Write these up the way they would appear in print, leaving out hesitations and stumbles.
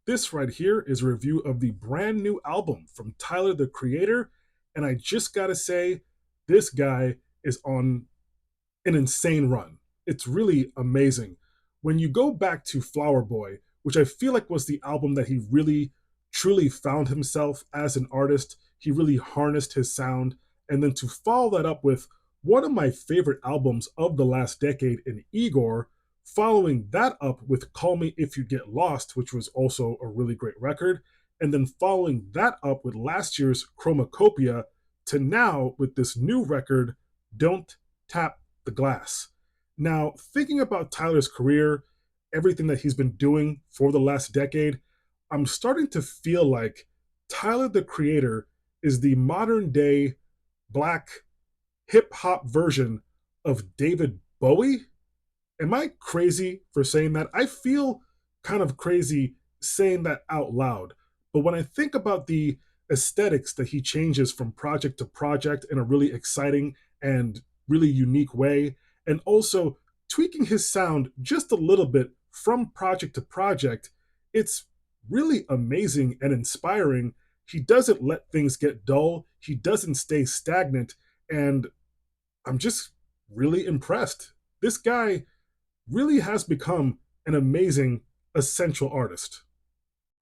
This right here is a review of the brand new album from Tyler the Creator, and I just gotta say, this guy is on an insane run. It's really amazing. When you go back to Flower Boy, which I feel like was the album that he really truly found himself as an artist, he really harnessed his sound, and then to follow that up with one of my favorite albums of the last decade in Igor, following that up with Call Me If You Get Lost, which was also a really great record, and then following that up with last year's Chromacopia to now with this new record, Don't Tap the Glass. Now, thinking about Tyler's career, everything that he's been doing for the last decade, I'm starting to feel like Tyler the Creator is the modern day black hip hop version of David Bowie. Am I crazy for saying that? I feel kind of crazy saying that out loud. But when I think about the aesthetics that he changes from project to project in a really exciting and really unique way, and also tweaking his sound just a little bit from project to project, it's really amazing and inspiring. He doesn't let things get dull, he doesn't stay stagnant, and I'm just really impressed. This guy really has become an amazing essential artist.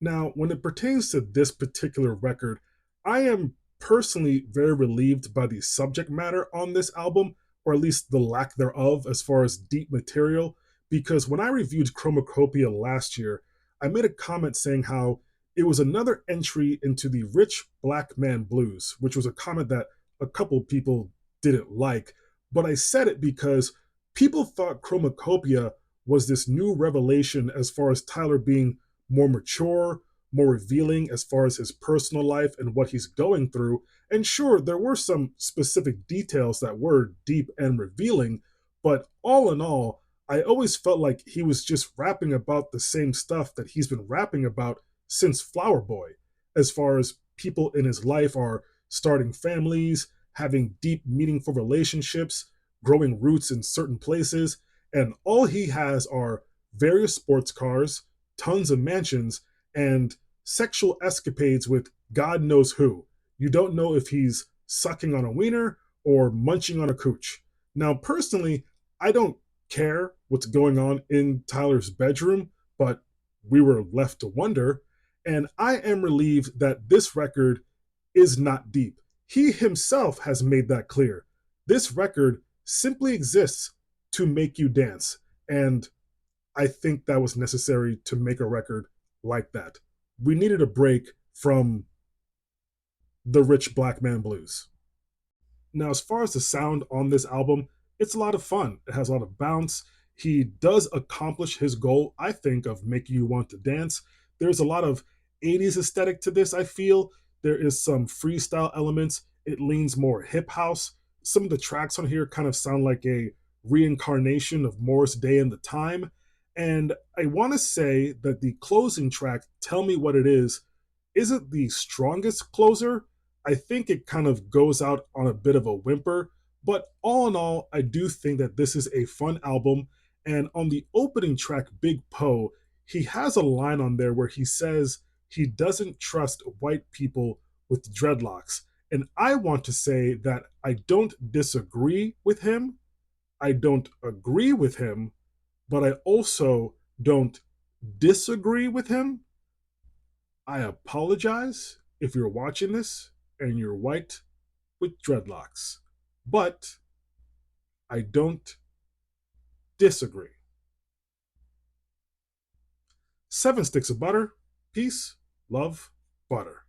Now, when it pertains to this particular record, I am personally very relieved by the subject matter on this album, or at least the lack thereof as far as deep material, because when I reviewed Chromacopia last year, I made a comment saying how it was another entry into the rich black man blues, which was a comment that a couple people didn't like, but I said it because people thought Chromacopia was this new revelation as far as Tyler being more mature, more revealing as far as his personal life and what he's going through. And sure, there were some specific details that were deep and revealing, but all in all, I always felt like he was just rapping about the same stuff that he's been rapping about since Flower Boy, as far as people in his life are starting families, having deep, meaningful relationships, growing roots in certain places, and all he has are various sports cars, tons of mansions, and sexual escapades with God knows who. You don't know if he's sucking on a wiener or munching on a cooch. Now, personally, I don't care what's going on in Tyler's bedroom, but we were left to wonder. And I am relieved that this record is not deep. He himself has made that clear. This record simply exists to make you dance. And I think that was necessary to make a record like that. We needed a break from the rich black man blues. Now, as far as the sound on this album, it's a lot of fun. It has a lot of bounce. He does accomplish his goal, I think, of making you want to dance. There's a lot of 80s aesthetic to this, I feel. There is some freestyle elements. It leans more hip house. Some of the tracks on here kind of sound like a reincarnation of Morris Day and the Time. And I want to say that the closing track, Tell Me What It Is, isn't the strongest closer. I think it kind of goes out on a bit of a whimper, but all in all, I do think that this is a fun album. And on the opening track, Big Poe, he has a line on there where he says he doesn't trust white people with dreadlocks. And I want to say that I don't disagree with him, I don't agree with him, but I also don't disagree with him. I apologize if you're watching this and you're white with dreadlocks, but I don't disagree. 7 sticks of butter. Peace, love, butter.